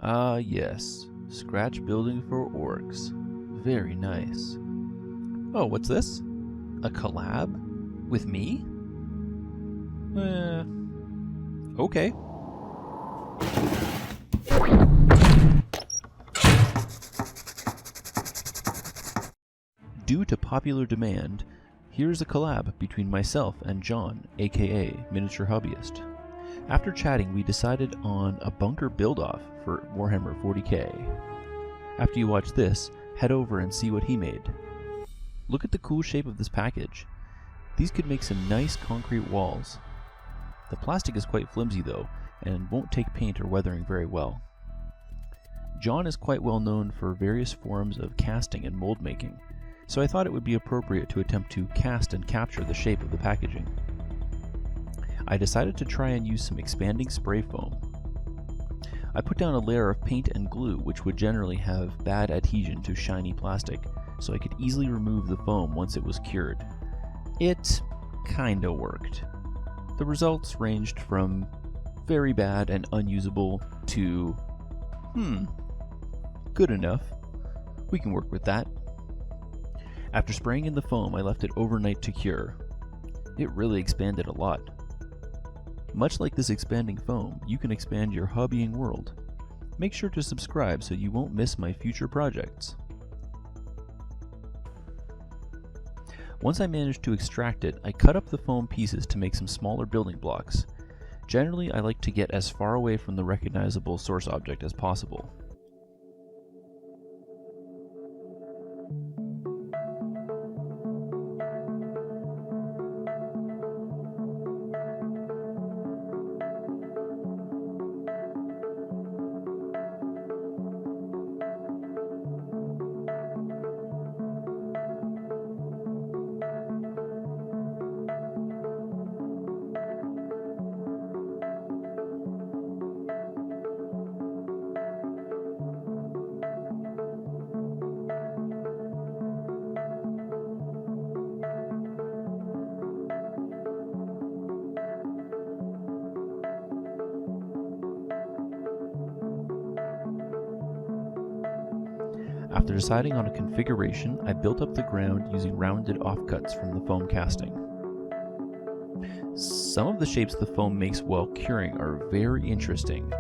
Ah, yes. Scratch building for orcs. Very nice. Oh, what's this? A collab? With me? Okay. Due to popular demand, here's a collab between myself and John, aka Miniature Hobbyist. After chatting, we decided on a bunker build-off for Warhammer 40k. After you watch this, head over and see what he made. Look at the cool shape of this package. These could make some nice concrete walls. The plastic is quite flimsy though, and won't take paint or weathering very well. John is quite well known for various forms of casting and mold making, so I thought it would be appropriate to attempt to cast and capture the shape of the packaging. I decided to try and use some expanding spray foam. I put down a layer of paint and glue which would generally have bad adhesion to shiny plastic, so I could easily remove the foam once it was cured. It kinda worked. The results ranged from very bad and unusable to, good enough. We can work with that. After spraying in the foam, I left it overnight to cure. It really expanded a lot. Much like this expanding foam, you can expand your hobbying world. Make sure to subscribe so you won't miss my future projects. Once I managed to extract it, I cut up the foam pieces to make some smaller building blocks. Generally, I like to get as far away from the recognizable source object as possible. After deciding on a configuration, I built up the ground using rounded offcuts from the foam casting. Some of the shapes the foam makes while curing are very interesting.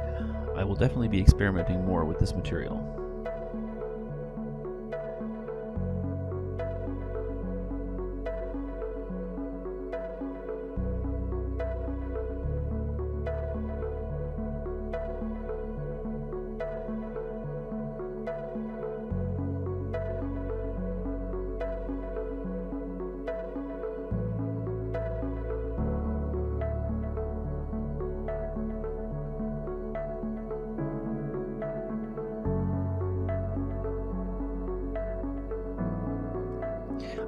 I will definitely be experimenting more with this material.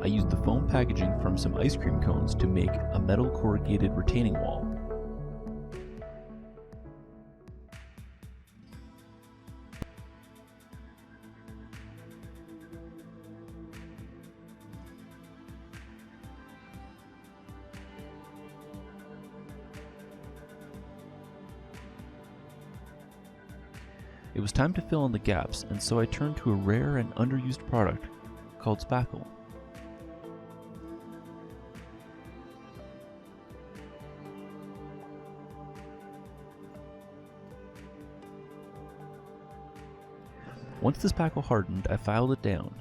I used the foam packaging from some ice cream cones to make a metal corrugated retaining wall. It was time to fill in the gaps, and so I turned to a rare and underused product called Spackle. Once the spackle hardened, I filed it down.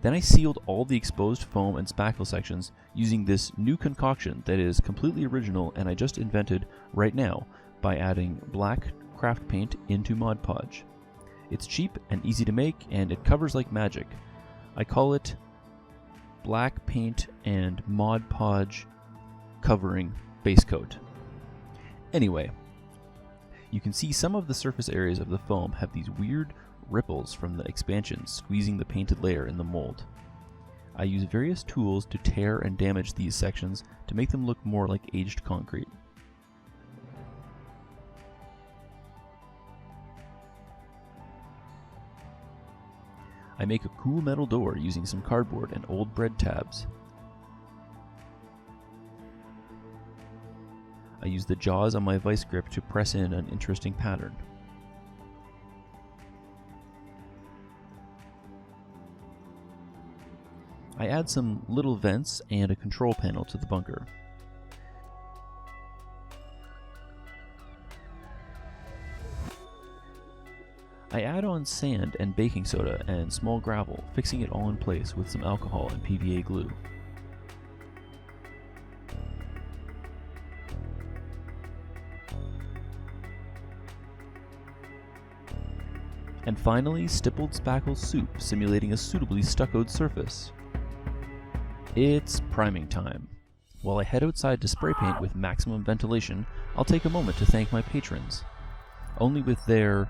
Then I sealed all the exposed foam and spackle sections using this new concoction that is completely original and I just invented right now by adding black craft paint into Mod Podge. It's cheap and easy to make and it covers like magic. I call it black paint and Mod Podge covering base coat. Anyway, you can see some of the surface areas of the foam have these weird ripples from the expansion squeezing the painted layer in the mold. I use various tools to tear and damage these sections to make them look more like aged concrete. I make a cool metal door using some cardboard and old bread tabs. I use the jaws on my vice grip to press in an interesting pattern. I add some little vents and a control panel to the bunker. I add on sand and baking soda and small gravel, fixing it all in place with some alcohol and PVA glue. And finally, stippled spackle soup, simulating a suitably stuccoed surface. It's priming time. While I head outside to spray paint with maximum ventilation, I'll take a moment to thank my patrons. Only with their,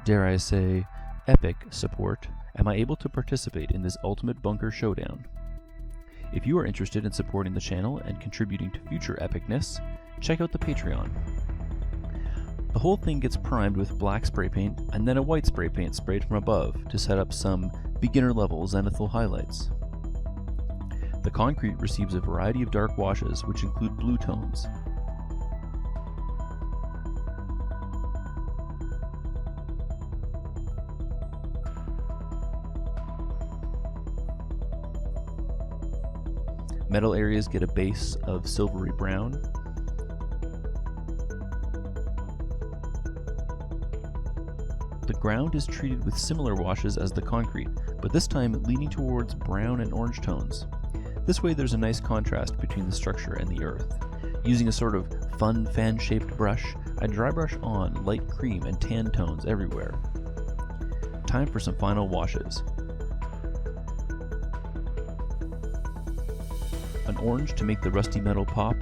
dare I say, epic support am I able to participate in this ultimate bunker showdown. If you are interested in supporting the channel and contributing to future epicness, check out the Patreon. The whole thing gets primed with black spray paint and then a white spray paint sprayed from above to set up some beginner-level zenithal highlights. The concrete receives a variety of dark washes which include blue tones. Metal areas get a base of silvery brown. The ground is treated with similar washes as the concrete, but this time leaning towards brown and orange tones. This way there's a nice contrast between the structure and the earth. Using a sort of fun fan-shaped brush, I dry brush on light cream and tan tones everywhere. Time for some final washes. An orange to make the rusty metal pop.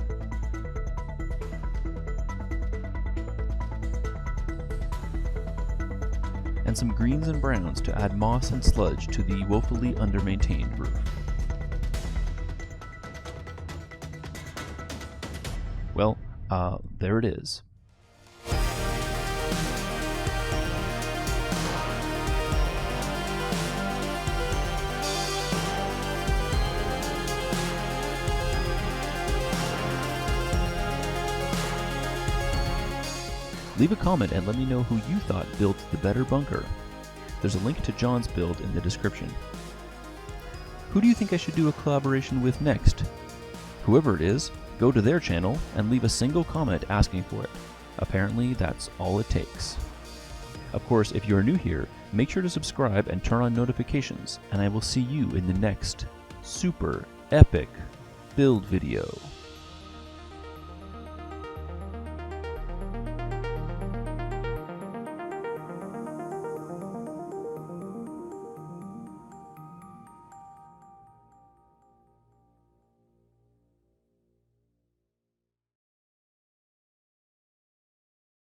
And some greens and browns to add moss and sludge to the woefully under-maintained roof. Well, there it is. Leave a comment and let me know who you thought built the better bunker. There's a link to John's build in the description. Who do you think I should do a collaboration with next? Whoever it is, go to their channel and leave a single comment asking for it. Apparently, that's all it takes. Of course, if you are new here, make sure to subscribe and turn on notifications, and I will see you in the next super epic build video.